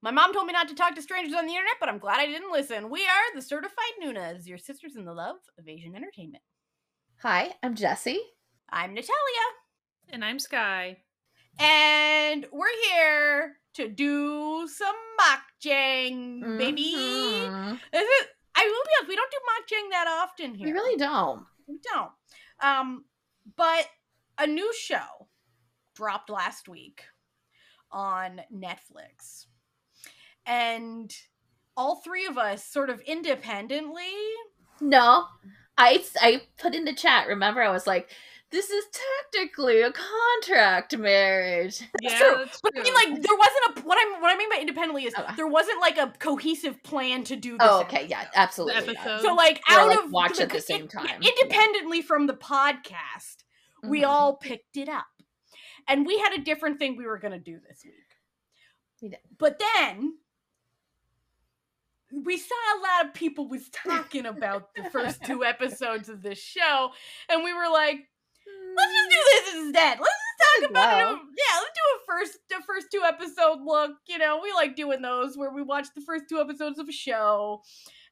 My mom told me not to talk to strangers on the internet, but I'm glad I didn't listen. We are the Certified Noonas, your sisters in the love of Asian entertainment. Hi, I'm Jessie. I'm Natalia. And I'm Sky. And we're here to do some makjang, baby. Mm-hmm. This is, I will be honest, we don't do makjang that often here. We really don't. We don't. But a new show dropped last week on Netflix. And all three of us sort of independently. No, I put in the chat. Remember, I was like, "This is technically a contract marriage." That's true. But I mean, like, there wasn't what I mean by independently is there wasn't like a cohesive plan to do this. Oh, okay, yeah, absolutely. Episode. So like out of watch at the same time, independently from the podcast, we all picked it up, and we had a different thing we were going to do this week. We did. But then we saw a lot of people was talking about the first 2 episodes of this show, and we were like, let's just do this instead. Let's just talk about it. Yeah, let's do a first 2 episode look. You know, we like doing those where we watch the first 2 episodes of a show,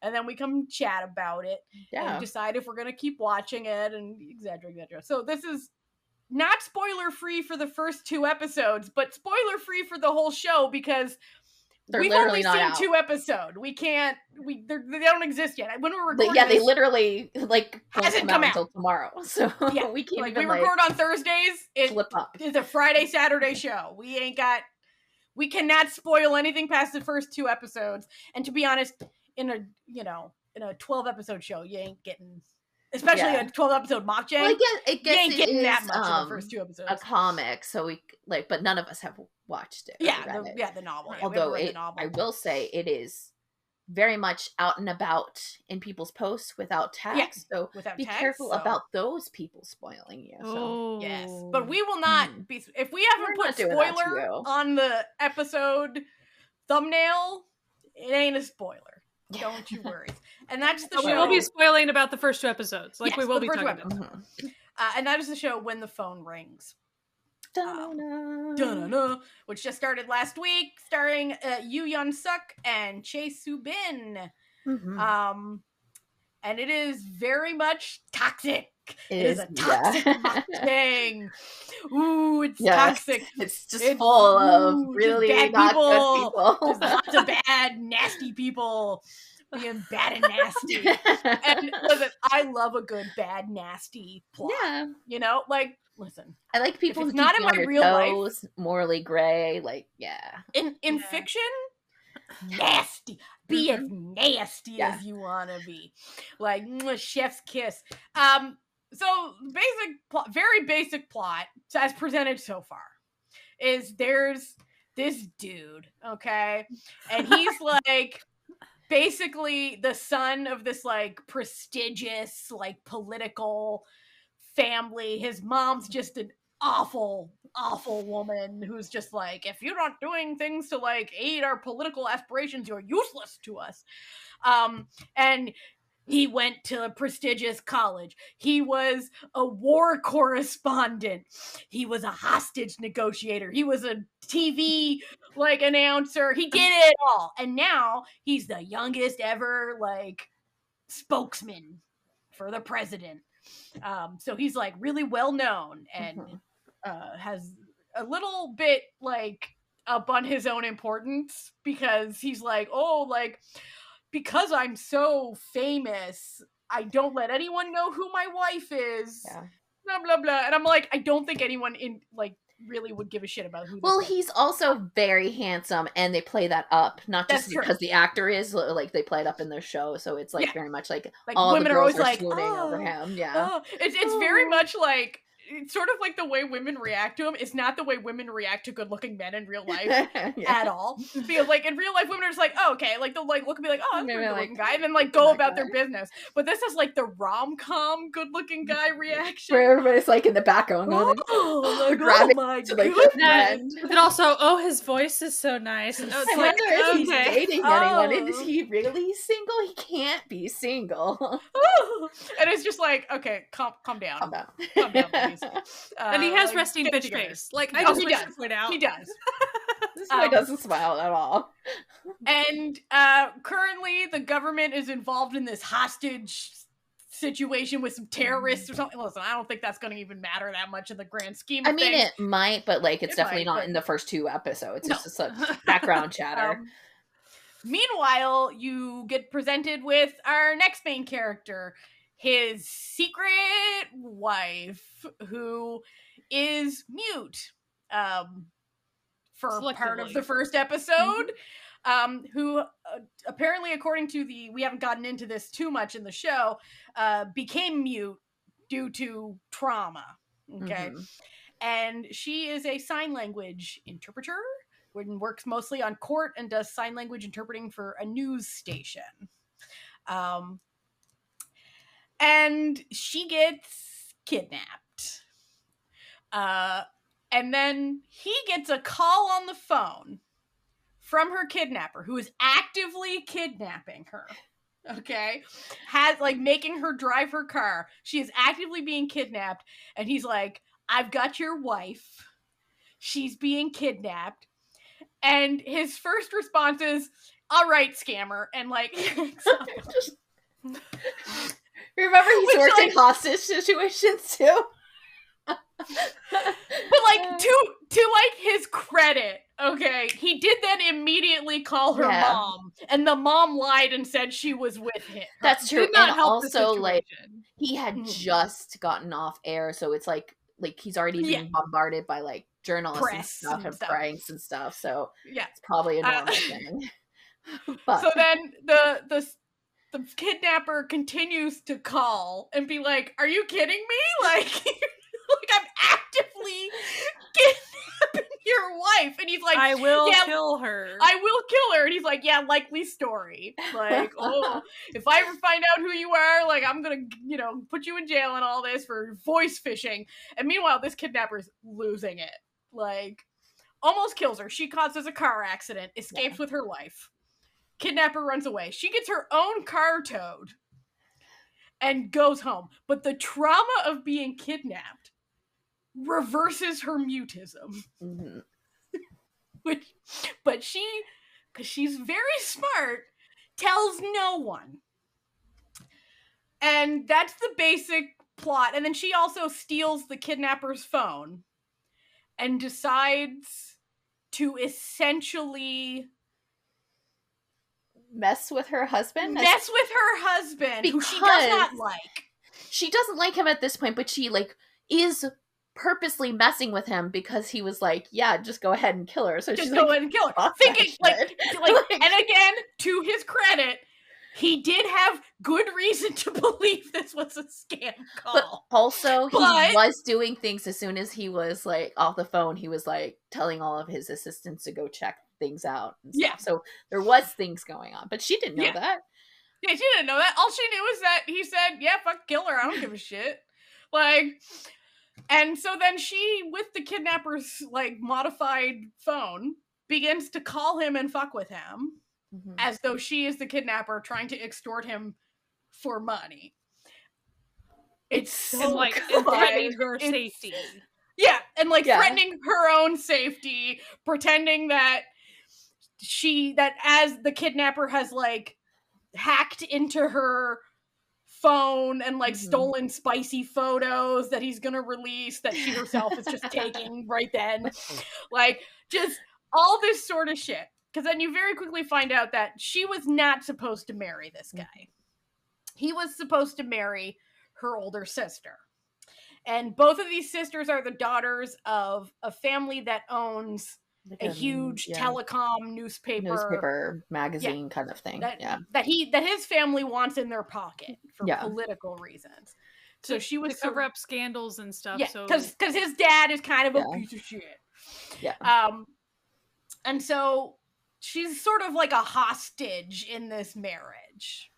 and then we come chat about it and decide if we're going to keep watching it, and et cetera, et cetera. So this is not spoiler-free for the first 2 episodes, but spoiler-free for the whole show because we've only seen 2 episodes. We can't. They don't exist yet. When we're recording, they literally hasn't come out until tomorrow. So yeah, we can't. We record on Thursdays. Flip up. It's a Friday Saturday show. We cannot spoil anything past the first 2 episodes. And to be honest, in a 12 episode show, you ain't getting. Especially a 12 episode makjang. Well, you ain't getting that much in the first 2 episodes. A comic, so we but none of us have watched it. The novel. Although I will say it is very much out and about in people's posts without text. So be careful about those people spoiling you. So. Yes, but we will not be. If we haven't put spoiler on the episode thumbnail, it ain't a spoiler. Don't you worry. And that's the show. We will be spoiling about the first 2 episodes. We will be talking about them. And that is the show When the Phone Rings. Which just started last week, starring Yoo Yeon-suk and Chae Soo-bin. And it is very much toxic. It is a toxic thing. Ooh, it's toxic. It's just full of really bad not people. good people. There's lots of bad, nasty people being bad and nasty. And listen, I love a good, bad, nasty plot. Yeah. You know, listen. I like people who not in my real life, morally gray. In fiction, nasty. Be as nasty as you want to be. Chef's kiss. So very basic plot as presented so far is there's this dude, okay? And he's basically the son of this prestigious political family. His mom's just an awful woman who's just if you're not doing things to aid our political aspirations, you're useless to us. And he went to a prestigious college. He was a war correspondent. He was a hostage negotiator. He was a TV announcer. He did it all. And now he's the youngest ever spokesman for the president. So he's really well known and has a little bit up on his own importance because he's because I'm so famous, I don't let anyone know who my wife is. Yeah. Blah blah blah. And I'm I don't think anyone in really would give a shit about who. Well, he's also very handsome, and they play that up, not just because the actor is they play it up in their show, so it's very much all women the girls are always swooning over him. Yeah, it's very much it's sort of the way women react to him is not the way women react to good-looking men in real life at all. Because in real life, women are just oh, okay, they'll look and be oh, I'm a good-looking guy, and then go about their business. But this is the rom-com good-looking guy reaction, where everybody's in the background, oh my god! But also, his voice is so nice. And I wonder if he's dating anyone. Is he really single? He can't be single. And it's just okay, calm down. Calm down, please. And he has resting bitch face. I just wish to point out. He does. This boy doesn't smile at all. And currently the government is involved in this hostage situation with some terrorists or something. Listen, I don't think that's going to even matter that much in the grand scheme of things. It might, but like it's definitely not in the first 2 episodes. It's just like background chatter. Meanwhile, you get presented with our next main character, his secret wife, who is mute for part of the first episode, who apparently, according to we haven't gotten into this too much in the show, became mute due to trauma. Okay. And she is a sign language interpreter and works mostly on court and does sign language interpreting for a news station. And she gets kidnapped. And then he gets a call on the phone from her kidnapper, who is actively kidnapping her. Okay? Has, like, making her drive her car. She is actively being kidnapped. And he's like, I've got your wife. She's being kidnapped. And his first response is, all right, scammer. And, like, remember he's worked in hostage situations, too? But, like, to like, his credit, okay, he did then immediately call her mom. And the mom lied and said she was with him. That's true. And also, like, he had just gotten off air, so it's like he's already being bombarded by, like, journalists and stuff, pranks and stuff, so it's probably a normal thing. But. So then the kidnapper continues to call and be like, are you kidding me? Like I'm actively kidnapping your wife. And he's like, I will kill her. I will kill her. And he's like, yeah, likely story. Like, oh, if I ever find out who you are, like, I'm gonna, put you in jail and all this for voice phishing. And meanwhile, this kidnapper's losing it. Like, almost kills her. She causes a car accident, escapes with her life. Kidnapper runs away. She gets her own car towed and goes home. But the trauma of being kidnapped reverses her mutism. But she, because she's very smart, tells no one. And that's the basic plot. And then she also steals the kidnapper's phone and decides to essentially mess with her husband? Who she does not like. She doesn't like him at this point, but she, like, is purposely messing with him because he was like, yeah, just go ahead and kill her. So just go ahead and kill her. Thinking, like, and again, to his credit, he did have good reason to believe this was a scam call. But also, he was doing things as soon as he was, like, off the phone. He was, like, telling all of his assistants to go check things out. And stuff. Yeah. So there was things going on. But she didn't know that. Yeah, she didn't know that. All she knew was that he said, yeah, fuck, kill her. I don't give a shit. Like, and so then she, with the kidnapper's, like, modified phone, begins to call him and fuck with him. As though she is the kidnapper trying to extort him for money. It's so like threatening her safety. Yeah, and like threatening her own safety, pretending that as the kidnapper has like hacked into her phone and like stolen spicy photos that he's gonna release that she herself is just taking right then. Like, just all this sort of shit. Because then you very quickly find out that she was not supposed to marry this guy. He was supposed to marry her older sister. And both of these sisters are the daughters of a family that owns a huge telecom newspaper magazine kind of thing. That his family wants in their pocket for political reasons. So she was to cover up scandals and stuff. Yeah, because his dad is kind of a piece of shit. Yeah. And so she's sort of like a hostage in this marriage.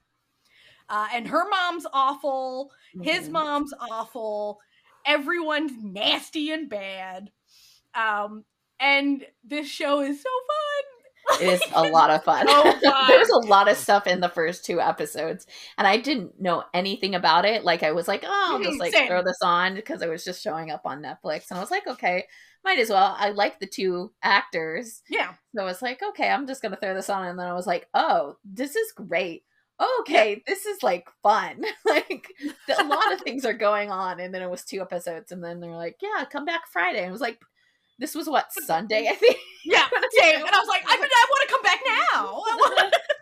And her mom's awful. His mom's awful. Everyone's nasty and bad. And this show is so fun. It is a lot of fun. There's a lot of stuff in the first 2 episodes. And I didn't know anything about it. Like, I was like, oh, I'll just like throw this on because it was just showing up on Netflix. And I was like, okay. might as well. I like the two actors. Yeah. So I was like, okay, I'm just going to throw this on. And then I was like, oh, this is great. Okay, this is like fun. Like a lot of things are going on. And then it was 2 episodes. And then they're like, yeah, come back Friday. And I was like, this was what, Sunday, I think? Yeah, same. And I was like, I want to come back now.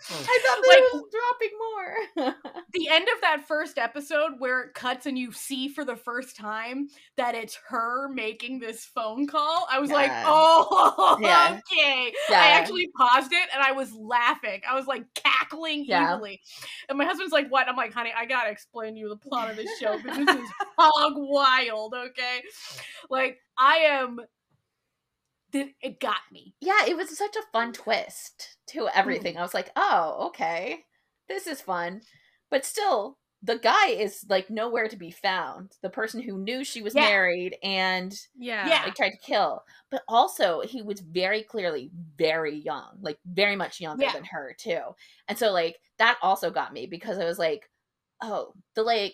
I thought they was dropping more. The end of that first episode where it cuts and you see for the first time that it's her making this phone call, I was like, oh, okay. Yeah. I actually paused it and I was laughing. I was like cackling evilly. And my husband's like, what? I'm like, honey, I gotta explain to you the plot of this show because this is hog wild, okay? Like, it got me. Yeah, it was such a fun twist to everything. I was like, oh, okay, this is fun. But still, the guy is like nowhere to be found. The person who knew she was married and like tried to kill. But also, he was very clearly very young, like very much younger than her too. And so like that also got me because I was like, oh, the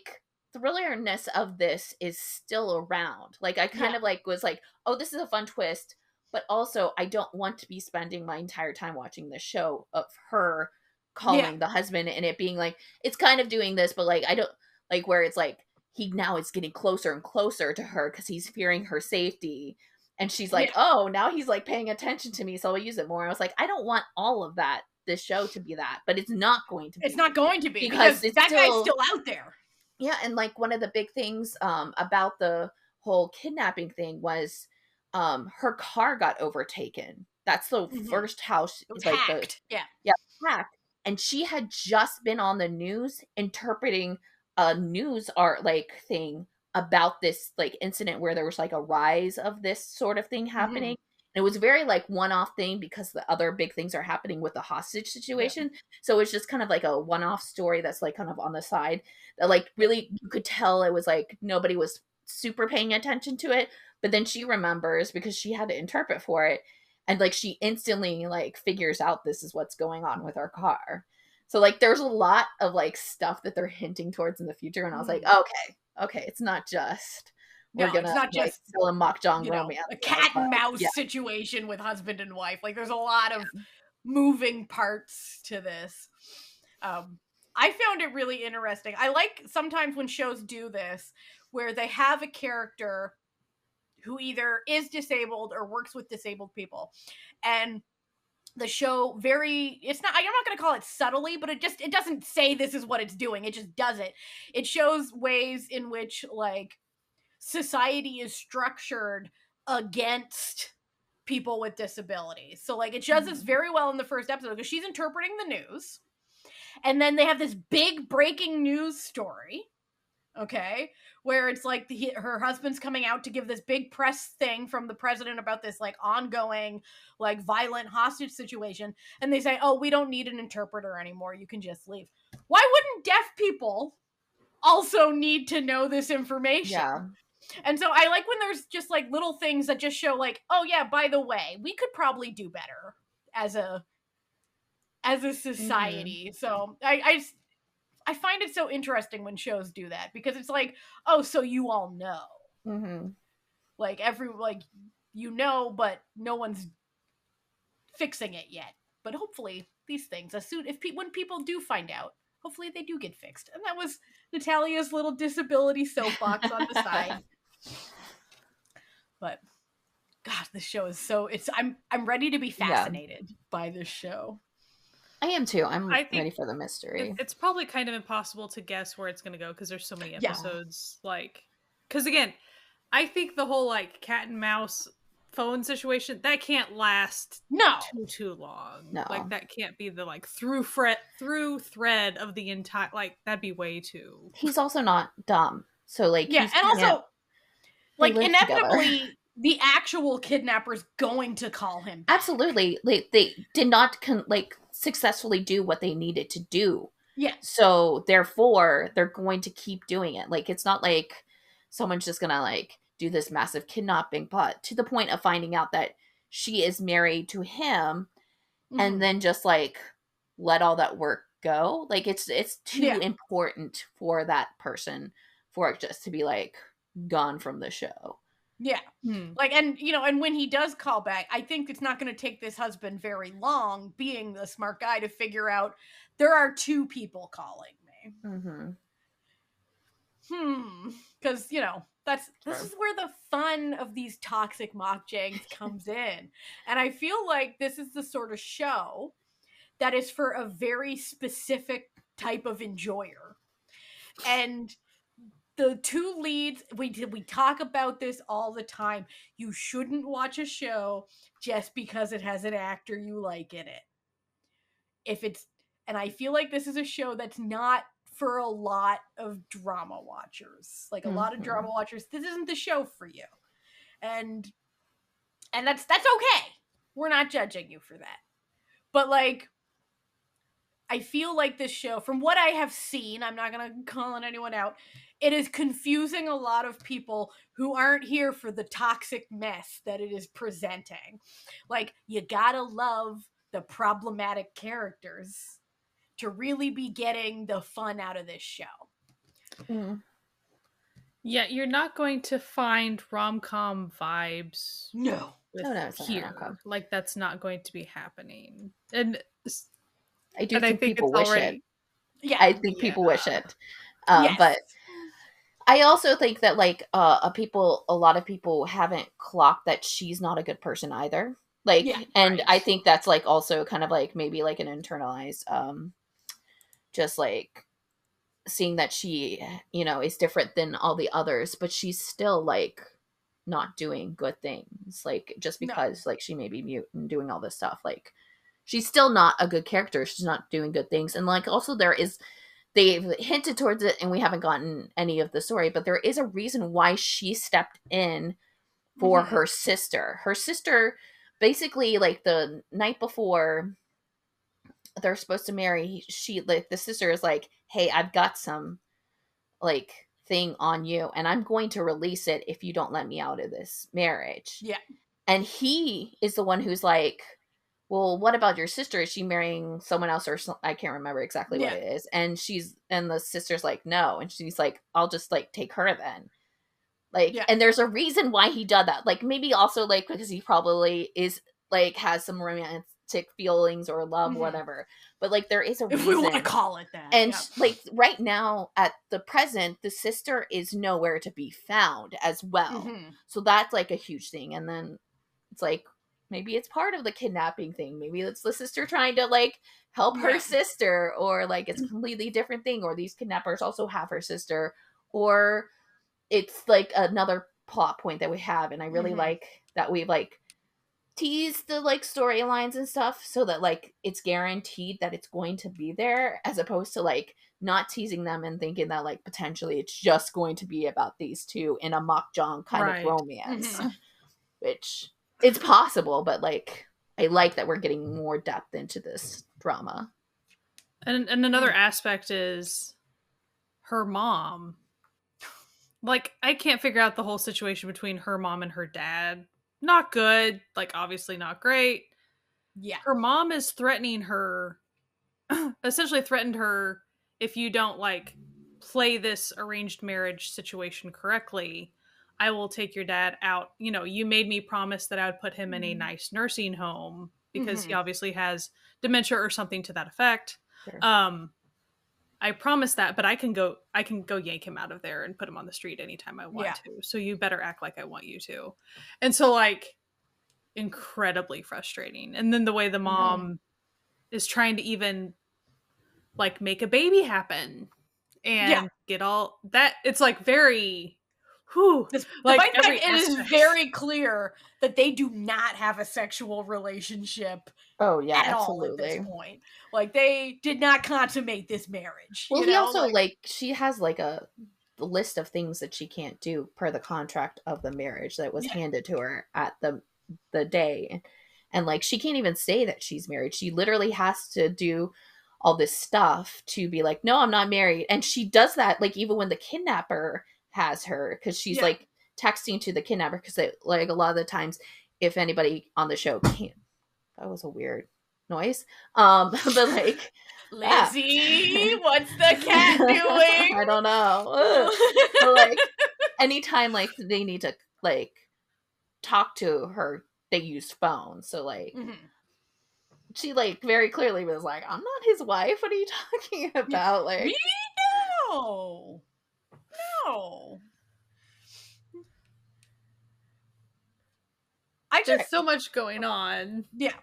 thrillerness of this is still around. Like I kind of like was like, oh, this is a fun twist. But also, I don't want to be spending my entire time watching this show of her calling the husband and it being like, it's kind of doing this, but like, I don't like where it's like, he now is getting closer and closer to her because he's fearing her safety. And she's like, oh, now he's like paying attention to me, so I'll use it more. I was like, I don't want all of that, this show to be that, but it's not going to be. It's not going to be because that guy's still out there. Yeah, and like one of the big things about the whole kidnapping thing was her car got overtaken. That's the first house. It was like hacked. Hacked. And she had just been on the news interpreting a news art like thing about this like incident where there was like a rise of this sort of thing happening. And it was very like one-off thing because the other big things are happening with the hostage situation. So it's just kind of like a one-off story that's like kind of on the side that like really you could tell it was like nobody was super paying attention to it. But then she remembers because she had to interpret for it. And like she instantly like figures out this is what's going on with our car. So like there's a lot of like stuff that they're hinting towards in the future. And I was like, okay, it's not just it's not just still a makjang romance. A cat and mouse situation with husband and wife. Like there's a lot of moving parts to this. I found it really interesting. I like sometimes when shows do this where they have a character who either is disabled or works with disabled people. And the show I'm not going to call it subtly, but it doesn't say this is what it's doing. It just does it. It shows ways in which like society is structured against people with disabilities. So like it does this very well in the first episode because she's interpreting the news. And then they have this big breaking news story. Okay, where it's like her husband's coming out to give this big press thing from the president about this like ongoing like violent hostage situation, and they say, oh, we don't need an interpreter anymore, you can just leave. Why wouldn't deaf people also need to know this information? And so I like when there's just like little things that just show like, oh yeah, by the way, we could probably do better as a society. So I find it so interesting when shows do that because it's like, oh, so you all know, like but no one's fixing it yet. But hopefully these things, when people do find out, hopefully they do get fixed. And that was Natalia's little disability soapbox on the side. But gosh, this show is I'm ready to be fascinated by this show. I am too. I'm ready for the mystery. It's probably kind of impossible to guess where it's going to go because there's so many episodes. Like, because again, I think the whole like cat and mouse phone situation that can't last too long. No, like that can't be the like through thread of the entire like that'd be way too. He's also not dumb, so like and also like inevitably. The actual kidnapper's going to call him back. Absolutely. Like, they did not successfully do what they needed to do. Yeah. So therefore, they're going to keep doing it. Like, it's not like someone's just gonna like do this massive kidnapping, but to the point of finding out that she is married to him, and then just like let all that work go. Like it's too important for that person for it just to be like gone from the show. Yeah. Like, and, you know, and when he does call back, I think it's not going to take this husband very long, being the smart guy, to figure out there are two people calling me. Because, you know, this is where the fun of these toxic makjangs comes in. And I feel like this is the sort of show that is for a very specific type of enjoyer. And the two leads, we talk about this all the time. You shouldn't watch a show just because it has an actor you like in it. And I feel like this is a show that's not for a lot of drama watchers. Like, a lot of drama watchers, this isn't the show for you. And that's okay. We're not judging you for that. But, like, I feel like this show, from what I have seen, I'm not going to call anyone out, it is confusing a lot of people who aren't here for the toxic mess that it is presenting. Like, you gotta love the problematic characters to really be getting the fun out of this show. Yeah, you're not going to find rom-com vibes. No. Here. Like, that's not going to be happening. And I think people wish it. Yeah. I think people wish it. Yes. But I also think that, like, a lot of people haven't clocked that she's not a good person either. Like, I think that's, like, also kind of, like, maybe, like, an internalized, just, like, seeing that she, you know, is different than all the others, but she's still, like, not doing good things. Like, just because, like, she may be mute and doing all this stuff. Like, she's still not a good character. She's not doing good things. And, like, also they've hinted towards it, and we haven't gotten any of the story, but there is a reason why she stepped in for her sister. Her sister, basically, like, the night before they're supposed to marry, the sister is like, hey, I've got some, like, thing on you, and I'm going to release it if you don't let me out of this marriage. Yeah. And he is the one who's like, well, what about your sister? Is she marrying someone else, or I can't remember exactly what it is. And the sister's like, no. And she's like, I'll just, like, take her then. Like, and there's a reason why he did that. Like, maybe also, like, because he probably is, like, has some romantic feelings or love, whatever. But, like, there is a reason. If we want to call it that. And, like, right now, at the present, the sister is nowhere to be found as well. So that's, like, a huge thing. And then it's like, maybe it's part of the kidnapping thing. Maybe it's the sister trying to, like, help her sister, or, like, it's a completely different thing, or these kidnappers also have her sister, or it's, like, another plot point that we have. And I really like that we've, like, teased the, like, storylines and stuff so that, like, it's guaranteed that it's going to be there, as opposed to, like, not teasing them and thinking that, like, potentially it's just going to be about these two in a makjang kind of romance, which... it's possible, but, like, I like that we're getting more depth into this drama. And another aspect is her mom. Like, I can't figure out the whole situation between her mom and her dad. Not good. Like, obviously not great. Yeah. Her mom is threatening her, essentially threatened her, if you don't, like, play this arranged marriage situation correctly, I will take your dad out. You know, you made me promise that I would put him in a nice nursing home because he obviously has dementia or something to that effect. Sure. I promised that, but I can go yank him out of there and put him on the street anytime I want to. So you better act like I want you to. And so, like, incredibly frustrating. And then the way the mom is trying to even, like, make a baby happen and get all that. It's, like, very... Like, it is very clear that they do not have a sexual relationship. Oh yeah, at absolutely. All at this point. Like, they did not consummate this marriage. Well, he also, like, she has, like, a list of things that she can't do per the contract of the marriage that was handed to her at the day, and, like, she can't even say that she's married. She literally has to do all this stuff to be like, no, I'm not married. And she does that, like, even when the kidnapper has her, because she's like texting to the kidnapper, because like a lot of the times, if anybody on the show can't, that was a weird noise, but, like, Lizzie, what's the cat doing? I don't know. But, like, anytime, like, they need to, like, talk to her, they used phones. So like she like very clearly was like, I'm not his wife. What are you talking about? Like, no. There's so much going on. Yeah.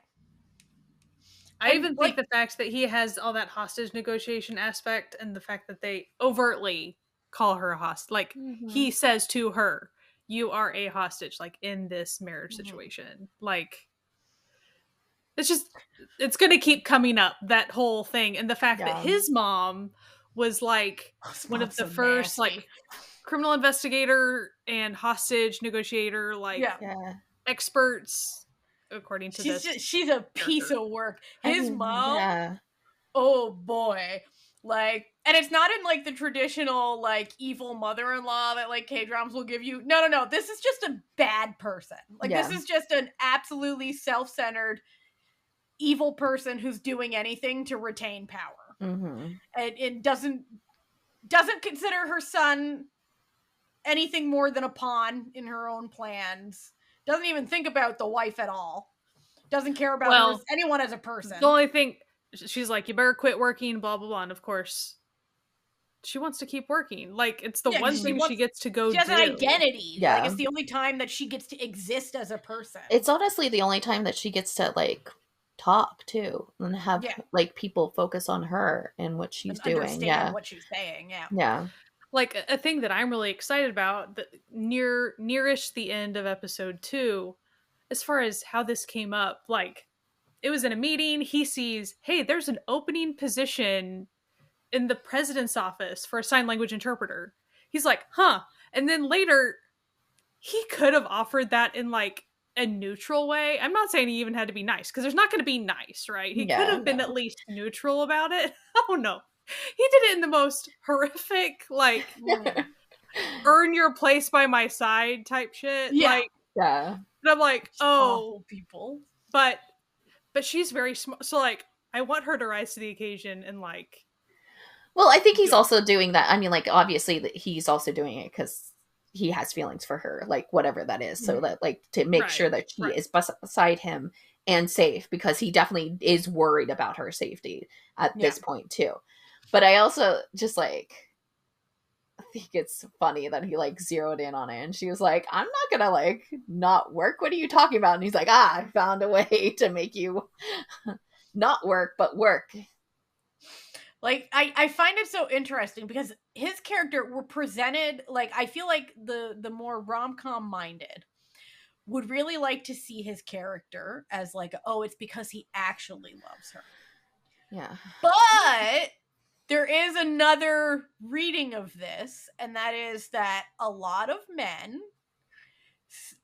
I even think the fact that he has all that hostage negotiation aspect and the fact that they overtly call her a hostage. Like, he says to her, you are a hostage, like, in this marriage situation. Like, it's going to keep coming up, that whole thing. And the fact that his mom was, like, one of the first, like, criminal investigator and hostage negotiator, like, experts, according to this. She's a piece of work. His mom, oh boy. Like, and it's not in, like, the traditional, like, evil mother-in-law that, like, K-dramas will give you. No. This is just a bad person. Like, this is just an absolutely self-centered, evil person who's doing anything to retain power. And doesn't consider her son anything more than a pawn in her own plans. Doesn't even think about the wife at all. Doesn't care about anyone as a person. The only thing, she's like, you better quit working, blah, blah, blah. And of course, she wants to keep working. Like, it's the one thing she gets to go do. She has an identity. Yeah. Like, it's the only time that she gets to exist as a person. It's honestly the only time that she gets to, like, talk, too. And have, like, people focus on her and what she's doing. Understand what she's saying, Yeah. Like, a thing that I'm really excited about, that nearish the end of episode 2, as far as how this came up, like, it was in a meeting, he sees, hey, there's an opening position in the president's office for a sign language interpreter. He's like, huh. And then later, he could have offered that in, like, a neutral way. I'm not saying he even had to be nice, because there's not going to be nice, right? He could have been at least neutral about it. Oh, no. He did it in the most horrific, like, earn your place by my side type shit. And I'm like, oh, people. But she's very smart. So, like, I want her to rise to the occasion and, like. Well, I think he's also doing that. I mean, like, obviously he's also doing it because he has feelings for her, like, whatever that is. So that, like, to make sure that she is beside him and safe, because he definitely is worried about her safety at this point, too. But I also just, like, I think it's funny that he, like, zeroed in on it. And she was like, I'm not gonna, like, not work. What are you talking about? And he's like, I found a way to make you not work, but work. Like, I find it so interesting because his character were presented, like, I feel like the more rom-com minded would really like to see his character as, like, oh, it's because he actually loves her. Yeah. But there is another reading of this, and that is that a lot of men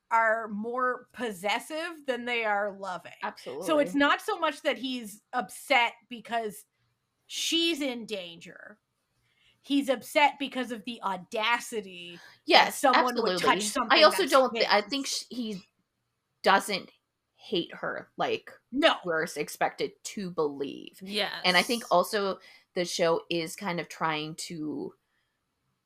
are more possessive than they are loving. Absolutely. So it's not so much that he's upset because she's in danger. He's upset because of the audacity. Yes, someone absolutely. would touch something. I also don't. I think he doesn't hate her like we're expected to believe. Yes, and I think also the show is kind of trying to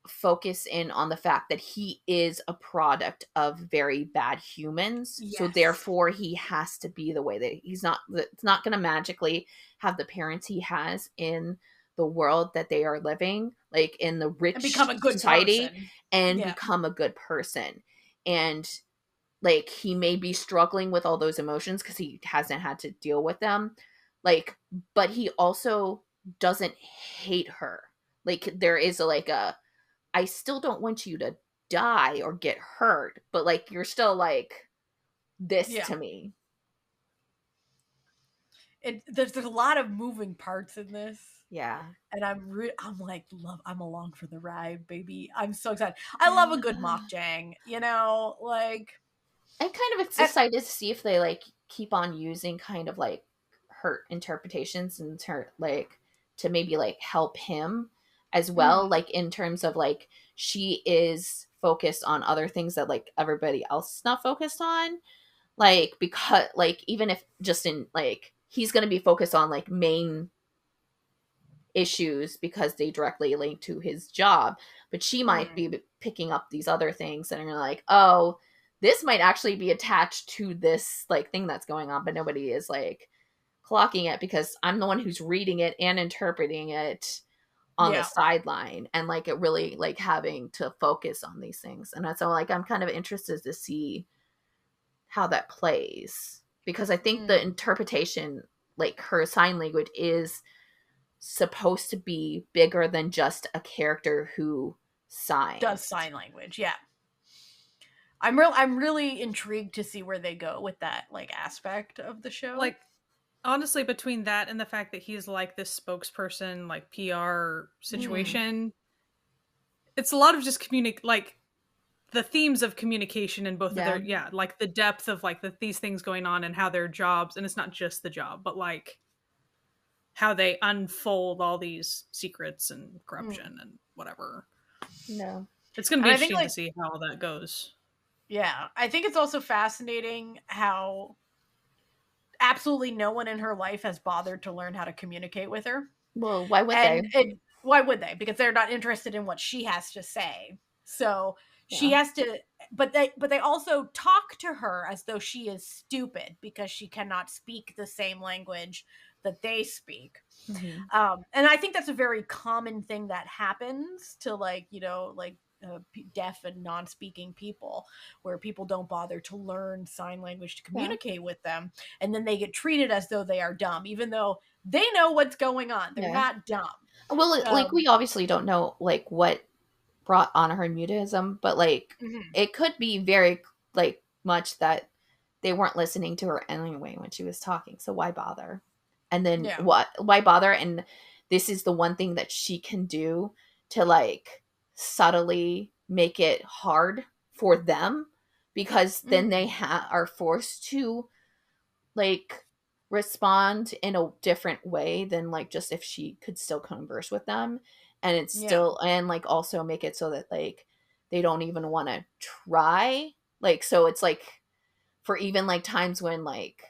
focus in on the fact that he is a product of very bad humans. Yes. So therefore he has to be the way that he's not. It's not going to magically have the parents he has in the world that they are living, like in the rich and become a good society person. And become a good person. And like he may be struggling with all those emotions because he hasn't had to deal with them, like, but he also doesn't hate her. Like there is a I still don't want you to die or get hurt, but like you're still like this to me. There's a lot of moving parts in this. Yeah. And I'm like, I'm along for the ride, baby. I'm so excited. I love a good makjang, you know, like. I'm kind of excited to see if they like keep on using kind of like her interpretations and her like to maybe like help him as well. Like in terms of like she is focused on other things that like everybody else is not focused on. Like because like even if just in like he's going to be focused on like main issues because they directly link to his job, but she might be picking up these other things that are like, oh, this might actually be attached to this like thing that's going on, but nobody is like clocking it because I'm the one who's reading it and interpreting it on the sideline, and like it really like having to focus on these things. And so like I'm kind of interested to see how that plays, because I think the interpretation, like her sign language is supposed to be bigger than just a character who does sign language. I'm really intrigued to see where they go with that like aspect of the show. Like honestly, between that and the fact that he's like this spokesperson, like PR situation, it's a lot of just like the themes of communication in both of their, like the depth of like these things going on and how their jobs, and it's not just the job, but like how they unfold all these secrets and corruption and whatever. No. It's going to be interesting to see how that goes. Yeah. I think it's also fascinating how absolutely no one in her life has bothered to learn how to communicate with her. Well, why would they? Why would they? Because they're not interested in what she has to say. So she has to, but they also talk to her as though she is stupid because she cannot speak the same language that they speak. And I think that's a very common thing that happens to like, you know, like deaf and non-speaking people, where people don't bother to learn sign language to communicate with them, and then they get treated as though they are dumb, even though they know what's going on. They're not dumb. Well, like we obviously don't know like what brought on her mutism, but like it could be very like much that they weren't listening to her anyway when she was talking, so why bother? And then why bother? And this is the one thing that she can do to like subtly make it hard for them, because then they are forced to like respond in a different way than like just if she could still converse with them. And it's still, and like also make it so that like they don't even want to try. Like, so it's like for even like times when like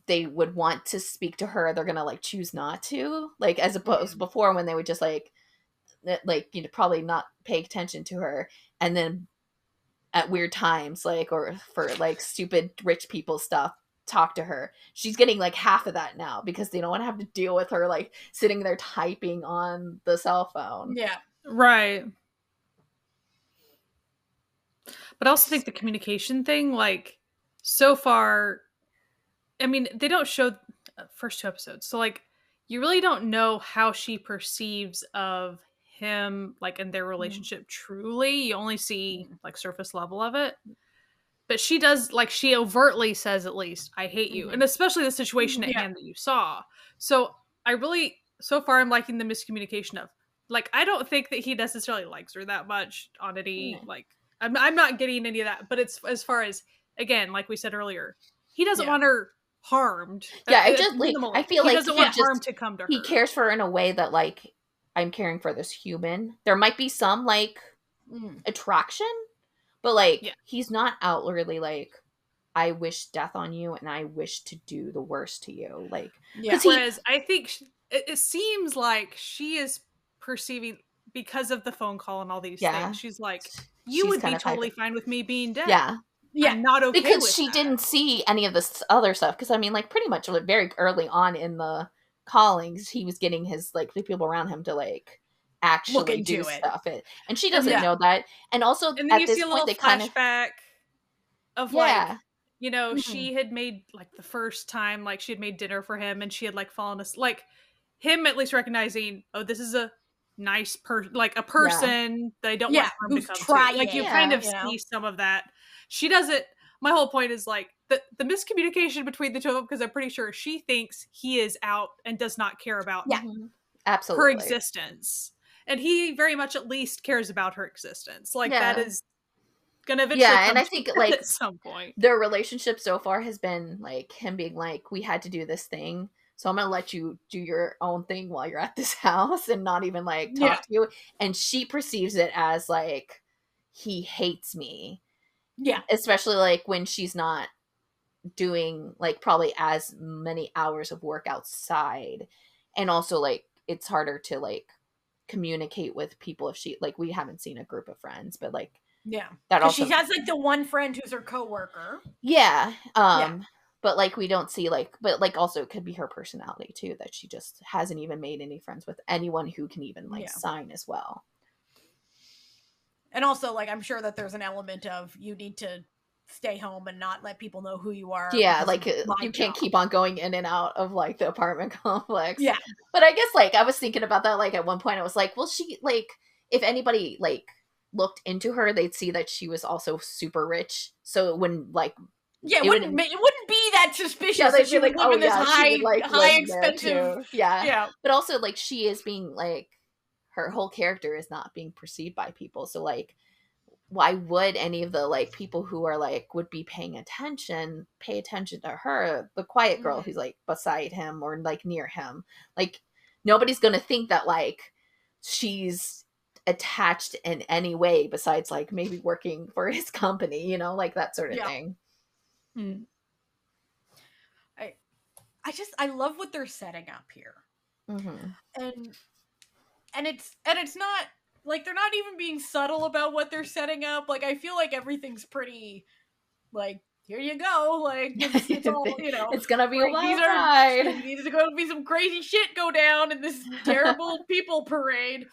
they would want to speak to her, they're gonna like choose not to, like as opposed before when they would just like you know, probably not pay attention to her, and then at weird times like, or for like stupid rich people stuff, talk to her. She's getting like half of that now because they don't want to have to deal with her like sitting there typing on the cell phone. Right. But I also think the communication thing, like so far, I mean, they don't show first 2 episodes, so like you really don't know how she perceives of him, like in their relationship truly. You only see like surface level of it, but she does, like she overtly says at least, I hate you, and especially the situation at hand that you saw. So I really, so far I'm liking the miscommunication of like, I don't think that he necessarily likes her that much on any like, I'm not getting any of that, but it's as far as, again, like we said earlier, he doesn't want her harmed. I just like, I feel he like doesn't want harm to come to her. He cares for her in a way that like, I'm caring for this human. There might be some like attraction, but like he's not outwardly like, I wish death on you and I wish to do the worst to you. Like, whereas I think it seems like she is perceiving, because of the phone call and all these things, she's like, you would be totally fine with me being dead. I'm not okay because with she that. didn't see any of this other stuff. Because I mean, like pretty much very early on in the callings, he was getting his like the people around him to like actually do stuff. And she doesn't know that. And also, and then at you this see a point, little flashback of like, you know, she had made like the first time, like she had made dinner for him, and she had like fallen asleep, like him at least recognizing, oh, this is a nice person, like a person that I don't want harm to come to. Like you kind of see some of that. She doesn't. My whole point is like the miscommunication between the two of them, because I'm pretty sure she thinks he is out and does not care about absolutely her existence, and he very much at least cares about her existence. Like that is gonna eventually come and I think like at some point their relationship so far has been like him being like, we had to do this thing, so I'm gonna let you do your own thing while you're at this house and not even like talk to you. And she perceives it as like, he hates me. Especially like when she's not doing like probably as many hours of work outside, and also like it's harder to like communicate with people if she like, we haven't seen a group of friends, but like Yeah. That also she has like the one friend who's her coworker. Yeah. But like we don't see like, but like also it could be her personality too, that she just hasn't even made any friends with anyone who can even like sign as well. And also like I'm sure that there's an element of you need to stay home and not let people know who you are. Yeah, like you can't keep on going in and out of like the apartment complex. Yeah. But I guess like I was thinking about that, like at one point I was like, well, she like if anybody like looked into her, they'd see that she was also super rich. So it wouldn't like it wouldn't be that suspicious that she would live in this high expensive. Yeah. But also like she is being like her whole character is not being perceived by people. So like why would any of the like people who are like would be pay attention to her, the quiet girl who's like beside him or like near him? Like nobody's gonna think that like she's attached in any way besides like maybe working for his company, you know, like that sort of thing. I love what they're setting up here. And it's not like they're not even being subtle about what they're setting up. Like I feel like everything's pretty like here you go, like it's all, you know, it's gonna be a wild ride. There's gonna be some crazy shit go down in this terrible people parade,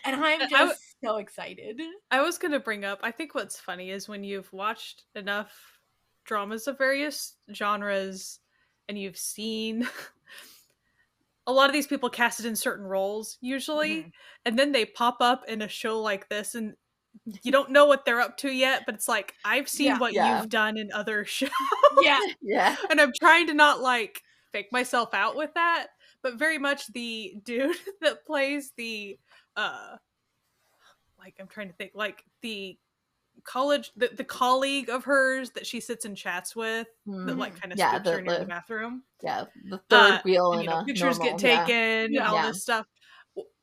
and I'm just so excited. I was gonna bring up, I think what's funny is when you've watched enough dramas of various genres and you've seen a lot of these people casted in certain roles usually, and then they pop up in a show like this and you don't know what they're up to yet, but it's like I've seen what you've done in other shows. Yeah. And I'm trying to not like fake myself out with that, but very much the dude that plays the like I'm trying to think like the college the colleague of hers that she sits and chats with that like kind of scoops her near the bathroom. Yeah, the third wheel and pictures get taken and all this stuff.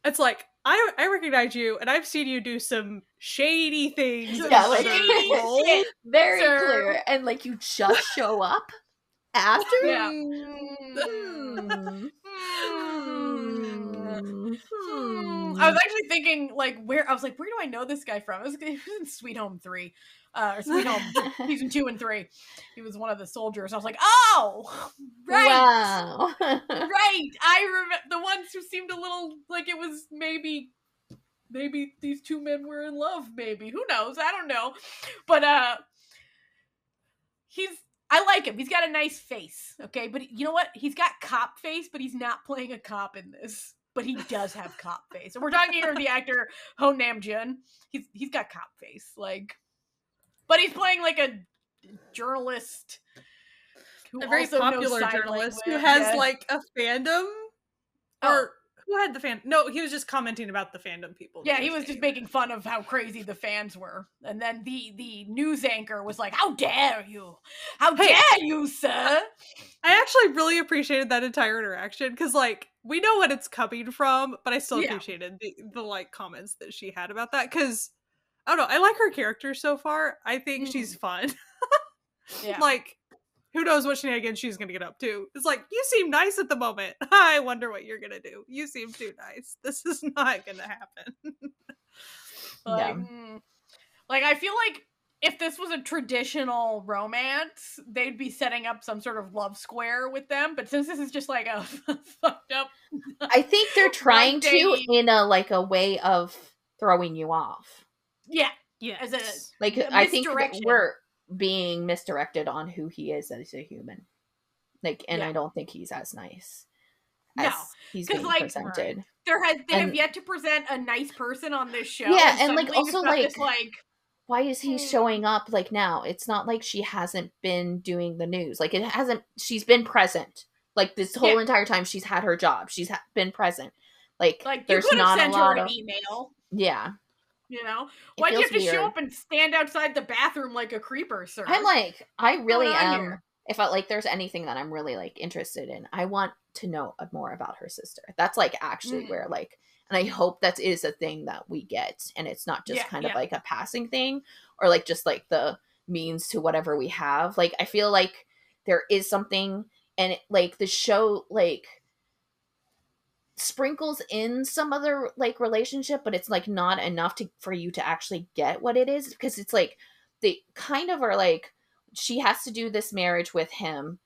It's like I recognize you, and I've seen you do some shady things. Yeah, like very clear, and like you just show up after. Yeah. I was actually thinking, like, where do I know this guy from? He was in Sweet Home 3, or Sweet Home season 2 and 3. He was one of the soldiers. I was like, oh, right, wow, right. I remember the ones who seemed a little like it was maybe these two men were in love. Maybe, who knows? I don't know, but I like him. He's got a nice face, okay? But you know what? He's got cop face, but he's not playing a cop in this. But he does have cop face. And we're talking here of the actor Ho Nam-jun. He's got cop face, like, but he's playing like a journalist, a very popular journalist who has like a fandom, or who had the fan? No, he was just commenting about the fandom people. Yeah, he was just making fun of how crazy the fans were, and then the news anchor was like, "How dare you? How dare you, sir?" I actually really appreciated that entire interaction because, like, we know what it's coming from, but I still appreciated the like comments that she had about that because I don't know, I like her character so far. I think she's fun. Like, who knows what shenanigans she's gonna get up to? It's like, you seem nice at the moment. I wonder what you're gonna do. You seem too nice. This is not gonna happen. Like, I feel like if this was a traditional romance, they'd be setting up some sort of love square with them. But since this is just like a fucked up, I think they're trying to in a like a way of throwing you off. Yeah. As I think we're being misdirected on who he is as a human. Like, and I don't think he's as nice as he's being presented. They have yet to present a nice person on this show. Yeah, and like also like why is he showing up like now? It's not like she hasn't been doing the news. Like she's been present. Like this whole entire time she's had her job. She's been present. Like there's not a lot of email. Yeah. You know? Why'd you have to show up and stand outside the bathroom like a creeper, sir? I'm like, I really am. If there's anything that I'm really like interested in, I want to know more about her sister. That's like actually where like, and I hope that is a thing that we get, and it's not just kind of like a passing thing, or like just like the means to whatever we have. Like I feel like there is something, and like the show like sprinkles in some other like relationship, but it's like not enough for you to actually get what it is, because it's like they kind of are like, she has to do this marriage with him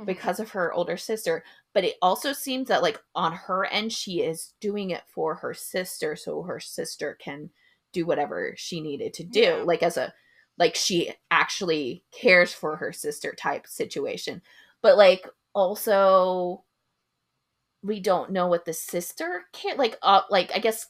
because of her older sister, but it also seems that like on her end she is doing it for her sister, so her sister can do whatever she needed to do, like as a, like she actually cares for her sister type situation. But like also we don't know what the sister can like I guess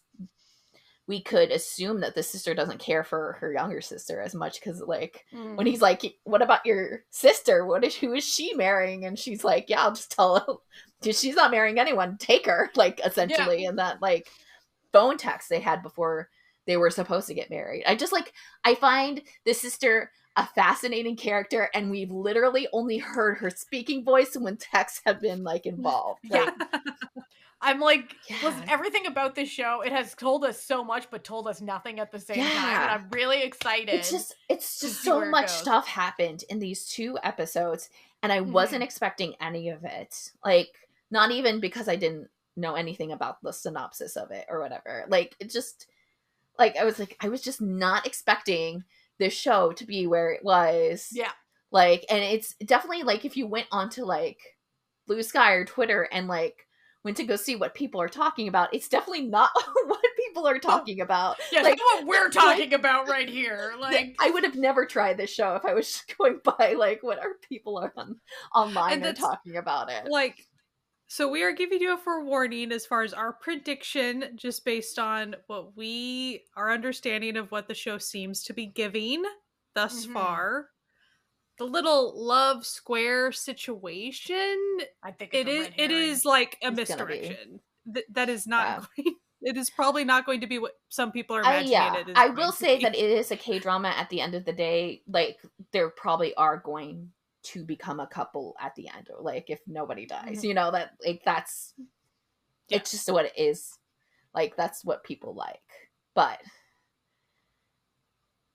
we could assume that the sister doesn't care for her younger sister as much, because like when he's like, what about your sister, who is she marrying, and she's like, yeah, I'll just tell her she's not marrying anyone, take her, like essentially in that like phone text they had before they were supposed to get married. I find the sister a fascinating character, and we've literally only heard her speaking voice when texts have been like involved. Like, I'm like, listen, everything about this show, it has told us so much, but told us nothing at the same time. And I'm really excited. It's just so much stuff happened in these 2 episodes, and I wasn't expecting any of it. Like, not even because I didn't know anything about the synopsis of it or whatever. Like, it just, like, I was just not expecting this show to be where it was. Yeah. Like, and it's definitely, like, if you went onto, like, Blue Sky or Twitter and, like, went to go see what people are talking about, it's definitely not what people are talking about. Yeah, like what we're talking about right here. Like, I would have never tried this show if I was just going by like what our people are online are talking about it. Like, so we are giving you a forewarning as far as our prediction, just based on what our understanding of what the show seems to be giving thus far. The little love square situation, I think it is like a misdirection. That is not going, it is probably not going to be what some people are imagining it is. I will say that it is a K-drama at the end of the day. Like, there probably are going to become a couple at the end, or like if nobody dies, you know, that like that's it's just what it is. Like, that's what people like. But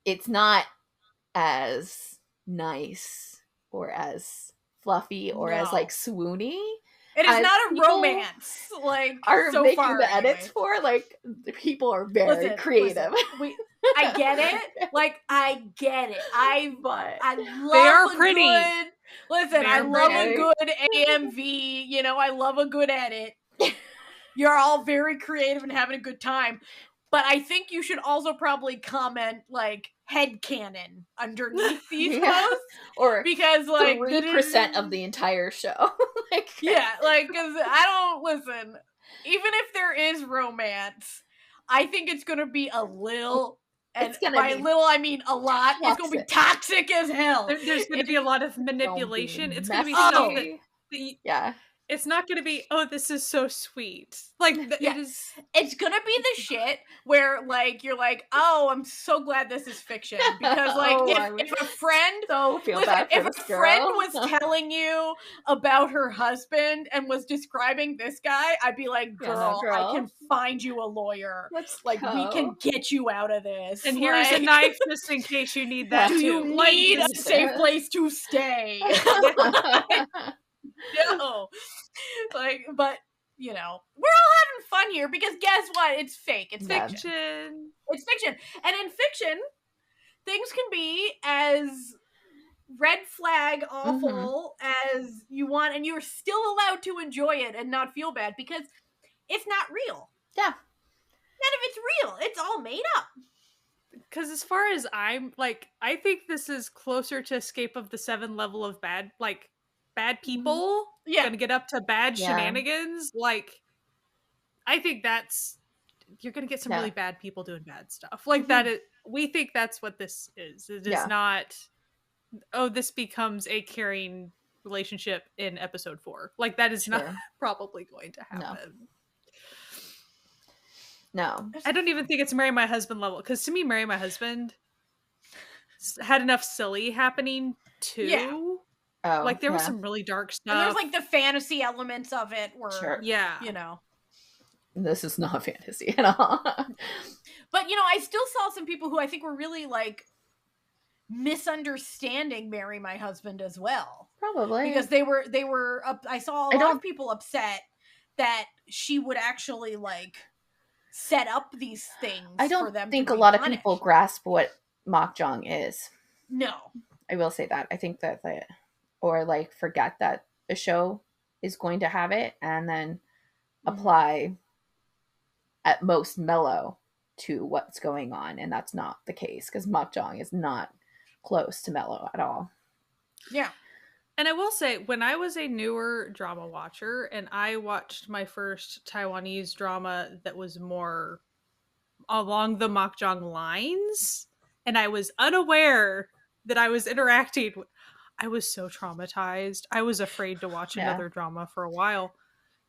it's not as nice or as fluffy or as like swoony. It is not a romance, like, are so making far, the edits for. Like, the people are very creative. I get it. Like, I get it. I love they are pretty. I love a good AMV. You know, I love a good edit. You're all very creative and having a good time. But I think you should also probably comment, like, headcanon underneath these posts. Or because, like, 3% of the entire show. Like, because I don't, listen, even if there is romance, I think it's going to be a little, and by little I mean a lot, toxic. It's going to be toxic as hell. There's going to be a lot of manipulation. It's going to be stuff that... It's not going to be, oh, this is so sweet. Like, it is... It's going to be the shit where, like, you're like, oh, I'm so glad this is fiction. Because, like, if a friend... if a friend was telling you about her husband and was describing this guy, I'd be like, girl, I can find you a lawyer. We can get you out of this. And here's a knife just in case you need that, too. You need a safe place to stay. No, like, but you know, we're all having fun here because guess what? It's fake. It's fiction. It's fiction, and in fiction, things can be as red flag awful as you want, and you're still allowed to enjoy it and not feel bad because it's not real. Yeah, none of it's real. It's all made up. Because as far as I'm like, I think this is closer to Escape of the Seven level of bad, like. Bad people gonna get up to bad shenanigans. Like, I think you're gonna get some really bad people doing bad stuff. Like that is, we think that's what this is. It is not, oh, this becomes a caring relationship in episode 4. Like, that is not probably going to happen. No. I don't even think it's Marry My Husband level. Because to me, Marry My Husband had enough silly happening too. Yeah. Oh, like, there was some really dark stuff. And there's, like, the fantasy elements of it were, you know. This is not fantasy at all. But, you know, I still saw some people who I think were really, like, misunderstanding Marry My Husband as well. Probably. Because they were I saw a lot of people upset that she would actually like set up these things. I don't for them think to a lot punished. of people grasp what makjang is. No, I will say that. I think that or like forget that a show is going to have it and then apply at most mellow to what's going on, and that's not the case because makjang is not close to mellow at all. Yeah. And I will say, when I was a newer drama watcher and I watched my first Taiwanese drama that was more along the makjang lines, and I was unaware that I was interacting with, I was so traumatized. I was afraid to watch another drama for a while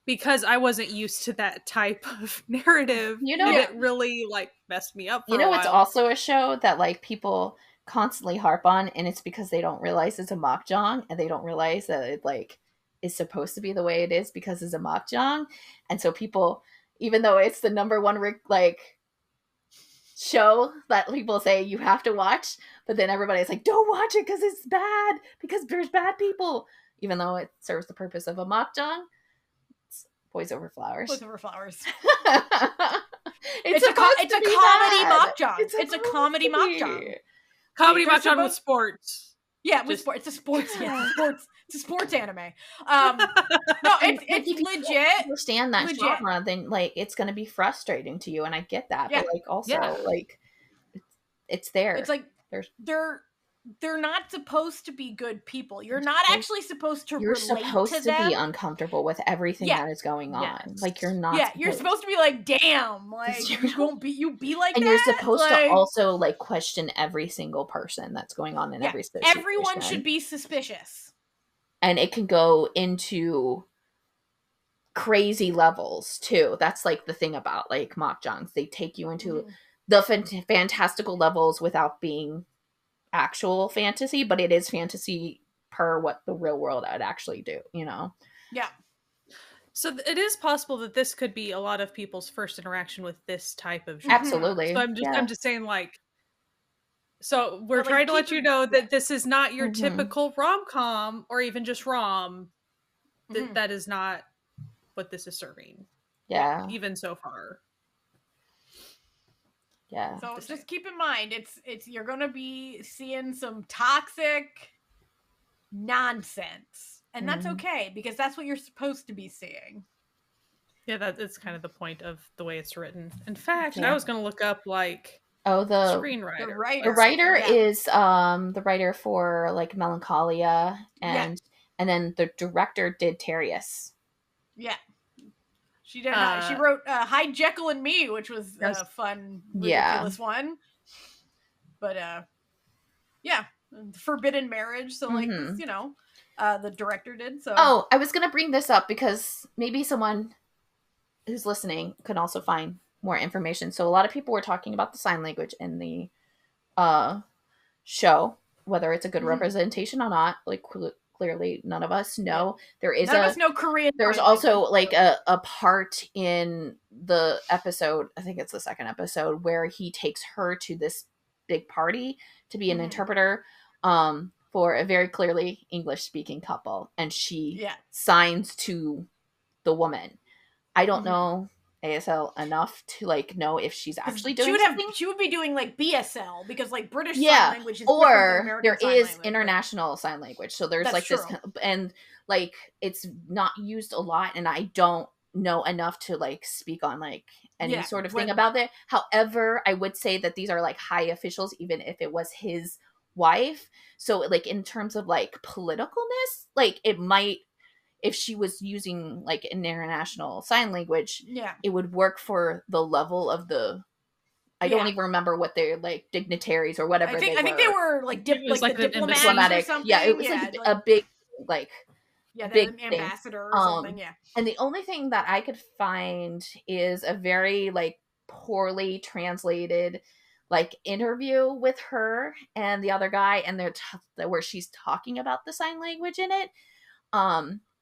because I wasn't used to that type of narrative. You know, and it really like messed me up for you know, a while. it's also a show that like people constantly harp on, and it's because they don't realize it's a makjang, and they don't realize that it like is supposed to be the way it is because it's a makjang. And so people, even though it's the number one like show that people say you have to watch, but then everybody's like, don't watch it because it's bad, because there's bad people, even though it serves the purpose of a makjang. It's boys over flowers. Boys over flowers. It's a comedy makjang. It's a comedy makjang. Comedy makjang with sports. Yeah, with sports. It's a sports. Yeah, sports. It's a sports anime. No, it's legit. Understand that genre, then like it's going to be frustrating to you, and I get that. Yeah. But like also like it's there. It's like they're not supposed to be good people. You're not actually supposed to. You're supposed to be uncomfortable with everything that is going on. Yes. Like you're not. Yeah, you're supposed to be like, damn, like you be like and that. And you're supposed to also like question every single person that's going on in every situation. Everyone should be suspicious. And it can go into crazy levels too. That's like the thing about like makjangs. They take you into the fantastical levels without being actual fantasy, but it is fantasy per what the real world would actually do, you know? Yeah. So it is possible that this could be a lot of people's first interaction with this type of genre. Absolutely. So I'm just saying, like, so we're trying to let you know that this is not your typical rom-com or even just rom. That is not what this is serving. Yeah. Even so far. Yeah. So just keep in mind, it's you're gonna be seeing some toxic nonsense, and that's okay because that's what you're supposed to be seeing. Yeah, that's kind of the point of the way it's written. In fact, I was gonna look up like the screenwriter. The writer is the writer for like Melancholia, and then the director did Terius. Yeah. She did. She wrote "Hi Jekyll and Me," which was a fun, ridiculous one. But Forbidden Marriage. So like, you know, the director did. So I was gonna bring this up because maybe someone who's listening can also find more information. So a lot of people were talking about the sign language in the show, whether it's a good representation or not. Like clearly none of us know. There is none of us know Korean. There's also like a part in the episode, I think it's the second episode, where he takes her to this big party to be an interpreter for a very clearly English speaking couple, and she signs to the woman. I don't know ASL enough to like know if she's actually doing something. She would be doing like BSL because like British sign language is or there is international sign language. So there's like true. This, and like it's not used a lot, and I don't know enough to like speak on like any sort of thing about it. However, I would say that these are like high officials, even if it was his wife. So like in terms of like politicalness, like it might. If she was using like an international sign language, it would work for the level of the. I don't even remember what they're like dignitaries or whatever. I think they were like diplomatic. Or something. Yeah, it was like a big like big ambassador or something. Yeah, and the only thing that I could find is a very like poorly translated like interview with her and the other guy, and they're where she's talking about the sign language in it.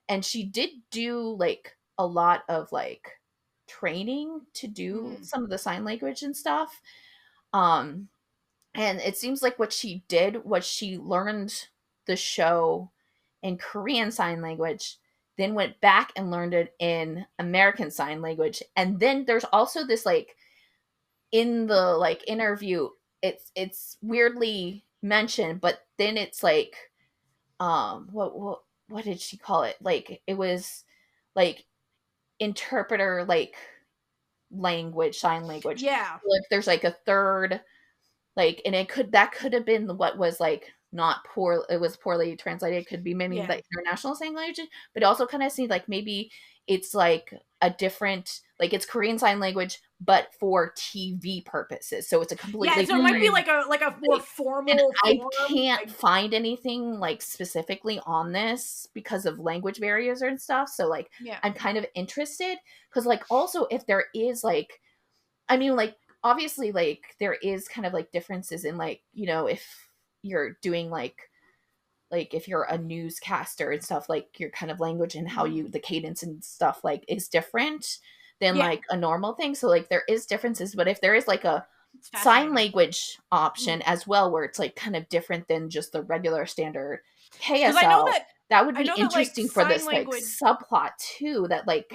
And she did do like a lot of like training to do some of the sign language and stuff. And it seems like what she did was she learned the show in Korean sign language then went back and learned it in American Sign Language. And then there's also this, like, in the, like, interview, it's weirdly mentioned, but then it's like, what did she call it? Like, it was like interpreter, like, language, sign language. Yeah. So, like, there's like a third, like, and that could have been what was, like, not poor, it was poorly translated. It could be maybe the international sign language, but it also kind of seems like maybe it's like a different, like, it's Korean Sign Language, but for TV purposes. So it's a completely so it might be like a more formal. I can't find anything, like, specifically on this because of language barriers and stuff. So, like, I'm kind of interested because, like, also if there is, like, I mean, like, obviously, like, there is kind of, like, differences in, like, you know, if you're doing, like if you're a newscaster and stuff, like, your kind of language and how you, the cadence and stuff, like, is different than like a normal thing. So, like, there is differences, but if there is, like, a sign language option as well, where it's, like, kind of different than just the regular standard KSL, I know that would be interesting for this language, like, subplot too, that, like,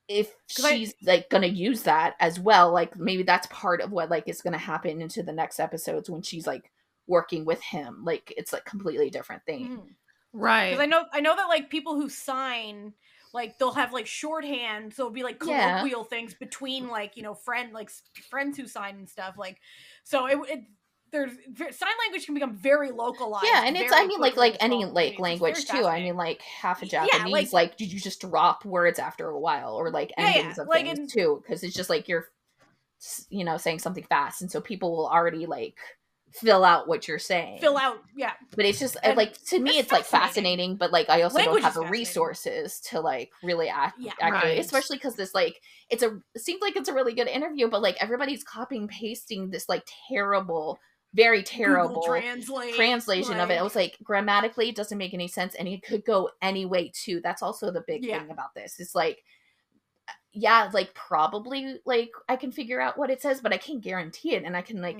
if she's like gonna use that as well, like, maybe that's part of what, like, is gonna happen into the next episodes when she's, like, working with him. Like, it's, like, completely different thing. Right. Because I know that, like, people who sign, like, they'll have, like, shorthand, so it'll be, like, colloquial things between, like, you know, friends who sign and stuff, like, so there's sign language can become very localized. Yeah, and it's, I mean, like any, like, language too. I mean, like, half a Japanese, like, did you just drop words after a while, or, like, endings of things too? Because it's just, like, you're, you know, saying something fast, and so people will already, like, fill out what you're saying. But it's just, like, to me, it's, like, fascinating, but, like, I also don't have the resources to, like, really accurately, especially because this, like, it seems like it's a really good interview, but, like, everybody's copying and pasting this, like, very terrible translation of it. I was like, grammatically, it doesn't make any sense, and it could go any way too. That's also the big thing about this. It's like, like, probably, like, I can figure out what it says, but I can't guarantee it, and I can, like,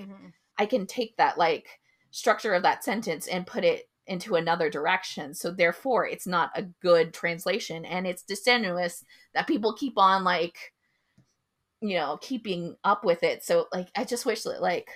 I can take that, like, structure of that sentence and put it into another direction. So therefore, it's not a good translation, and it's disingenuous that people keep on, like, you know, keeping up with it. So, like, I just wish that, like,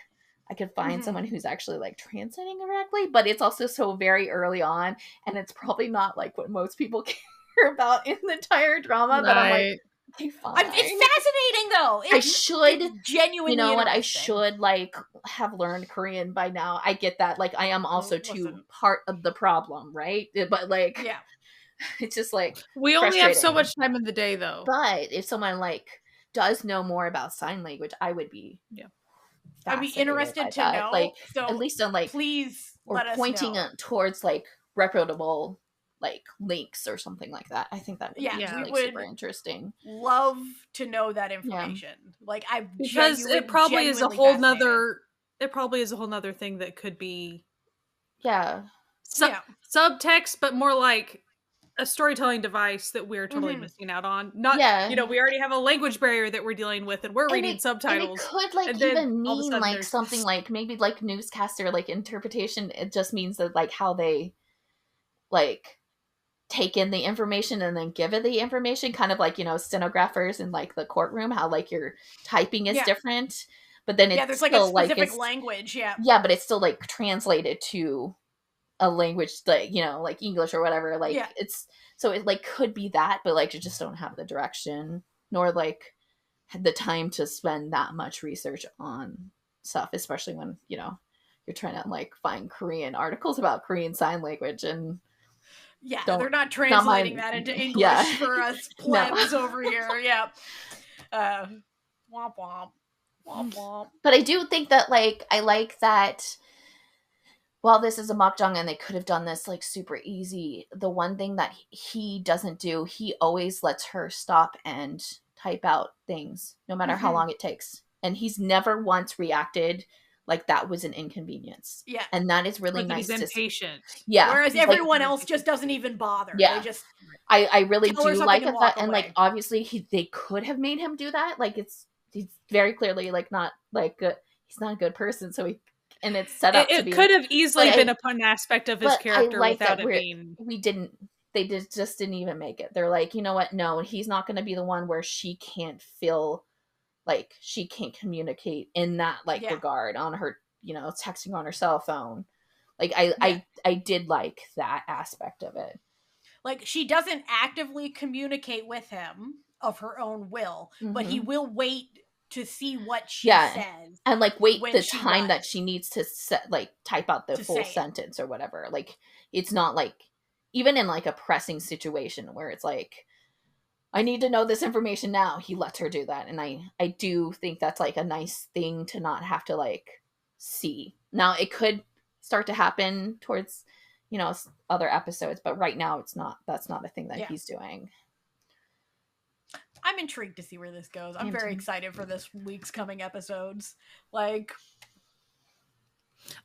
I could find someone who's actually, like, translating correctly, but it's also so very early on, and it's probably not, like, what most people care about in the entire drama, that I'm like, okay, fine. It's fascinating, though. I should genuinely, you know what, I should, like, have learned Korean by now. I get that. Like, I am also too part of the problem, right? But, like, it's just, like, we only have so much time in the day, though. But if someone, like, does know more about sign language, I would be I'd be interested to know, like, so at least on, like, please or let pointing us know. Towards, like, reputable, like, links or something like that. I think that would be like, super interesting. Love to know that information. Like, because it probably is a whole nother. It probably is a whole nother thing that could be subtext, but more like a storytelling device that we're totally missing out on. Not, you know, we already have a language barrier that we're dealing with, and we're reading subtitles. And it could, like, even mean, like, something like, maybe, like, newscaster, like, interpretation. It just means that, like, how they, like, take in the information and then give it the information, kind of like, you know, stenographers in, like, the courtroom, how, like, your typing is different, but then it's there's, still, like, a specific, like, language, but it's still, like, translated to a language, like, you know, like English or whatever, like, it's, so it, like, could be that, but, like, you just don't have the direction, nor, like, the time to spend that much research on stuff, especially when, you know, you're trying to, like, find Korean articles about Korean Sign Language, and they're not translating that into English for us plebs over here. Womp womp. Womp womp. But I do think that, like, I like that while this is a makjang and they could have done this, like, super easy, the one thing that he doesn't do, he always lets her stop and type out things, no matter how long it takes. And he's never once reacted like that was an inconvenience. And that is really like nice. He's impatient. Whereas everyone else just doesn't even bother. They just I really do like that. And, like, obviously they could have made him do that. Like, he's very clearly, like, not, like, he's not a good person, so and it's set up to be. It could have easily been a fun aspect of his character like without that it being. We didn't they just didn't even make it. They're like, you know what? No, he's not going to be the one where she can't feel like she can't communicate in that like regard on her, you know, texting on her cell phone. Like I did like that aspect of it. Like she doesn't actively communicate with him of her own will, but he will wait to see what she says. And like wait the time that she needs to type out the full sentence or whatever. Like it's not like even in like a pressing situation where it's like, I need to know this information now, he lets her do that. And I do think that's like a nice thing to not have to like see. Now it could start to happen towards, you know, other episodes, but right now that's not a thing that he's doing. I'm intrigued to see where this goes. I'm very excited for this week's coming episodes. Like,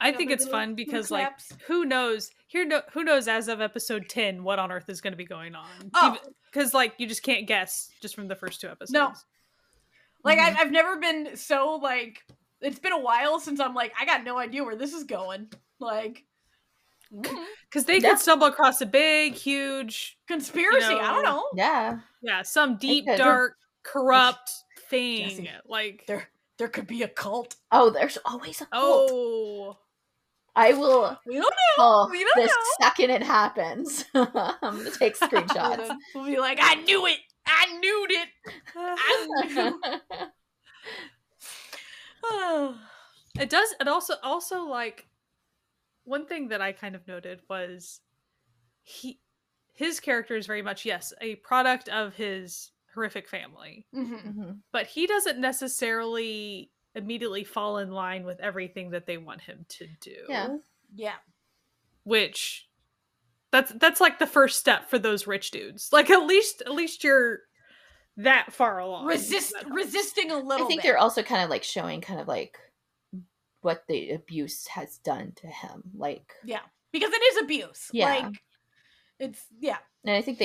I think it's fun because like who knows as of episode 10 what on earth is going to be going on. Because like you just can't guess just from the first 2 episodes. No. Like I've never been so like, it's been a while since I'm like, I got no idea where this is going. Like, because they could stumble across a big, huge conspiracy. I don't know. Yeah, some deep, dark, corrupt thing. Jessie, like there could be a cult. Oh, there's always a cult. Oh, I will. We don't know. We don't know. Second it happens, I'm gonna take screenshots. We'll be like, I knew it. I knew it. I knew. It does. It also like. One thing that I kind of noted was his character is very much, yes, a product of his horrific family. But he doesn't necessarily immediately fall in line with everything that they want him to do. Yeah. Which that's like the first step for those rich dudes. Like at least you're that far along. Resisting a little bit. I think they're also kind of like showing kind of like what the abuse has done to him, like because it is abuse. Like it's and I think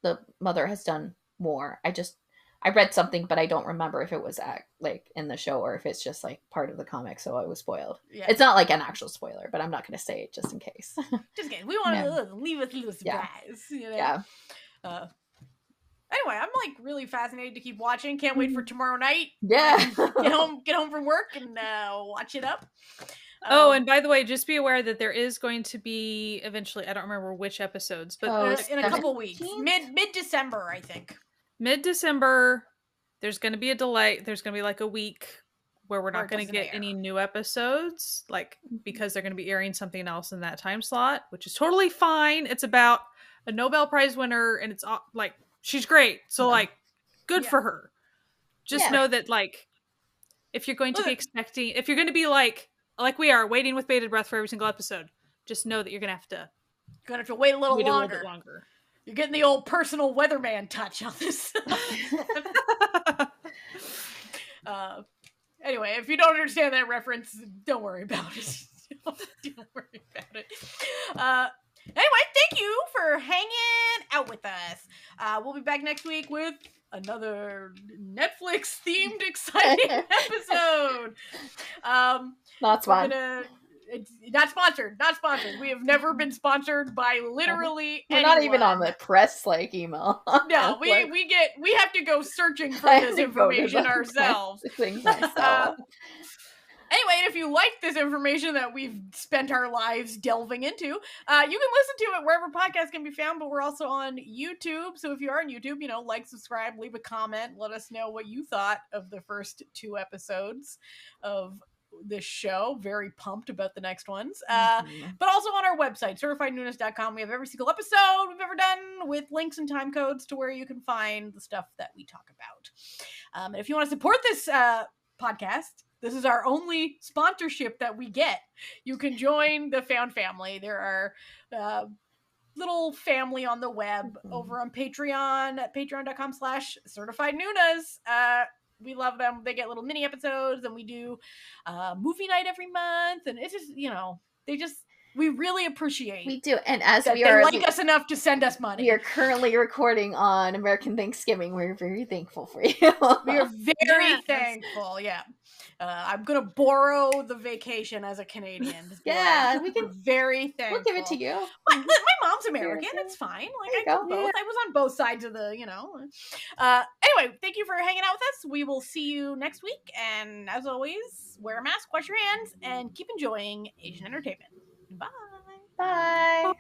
the mother has done more. I read something, but I don't remember if it was like in the show or if it's just like part of the comic, so I was spoiled. It's not like an actual spoiler, but I'm not going to say it just in case. Just kidding. We want to leave us a little surprise. You know? Anyway, I'm like really fascinated to keep watching. Can't wait for tomorrow night. Yeah. Get home from work and watch it up. And by the way, just be aware that there is going to be eventually, I don't remember which episodes, but in a couple weeks. Mid-December, I think. Mid-December, there's going to be a delay. There's going to be like a week where we're not going to get any new episodes, like because they're going to be airing something else in that time slot, which is totally fine. It's about a Nobel Prize winner, and it's like, she's great. So, like, good for her. Just know that, like, if you're going to be expecting, if you're going to be like we are, waiting with bated breath for every single episode, just know that you're going to have to wait a little bit longer. You're getting the old personal weatherman touch on this. Anyway, if you don't understand that reference, don't worry about it. Don't worry about it. Anyway, thank you for hanging out with us. We'll be back next week with another Netflix-themed exciting episode. Not sponsored. It's not sponsored. Not sponsored. We have never been sponsored by literally We're anyone. not even on the press email. No, we have to go searching for this information ourselves. Anyway, and if you like this information that we've spent our lives delving into, you can listen to it wherever podcasts can be found, but we're also on YouTube. So if you are on YouTube, like, subscribe, leave a comment, let us know what you thought of the first 2 episodes of this show. Very pumped about the next ones. But also on our website, certifiednoonas.com, we have every single episode we've ever done with links and time codes to where you can find the stuff that we talk about. And if you want to support this podcast, this is our only sponsorship that we get. You can join the Found Family. There are little family on the web over on Patreon at patreon.com/certifiednoonas. We love them. They get little mini episodes, and we do movie night every month. And it's just, We really appreciate. We do, and as they like us enough to send us money. We are currently recording on American Thanksgiving. We're very thankful for you. We are very thankful. Yeah, I'm gonna borrow the vacation as a Canadian. Yeah, we can. We're very thankful. We'll give it to you. My mom's American. It's fine. Like I do both. I was on both sides of the. Anyway, thank you for hanging out with us. We will see you next week, and as always, wear a mask, wash your hands, and keep enjoying Asian entertainment. Bye. Bye.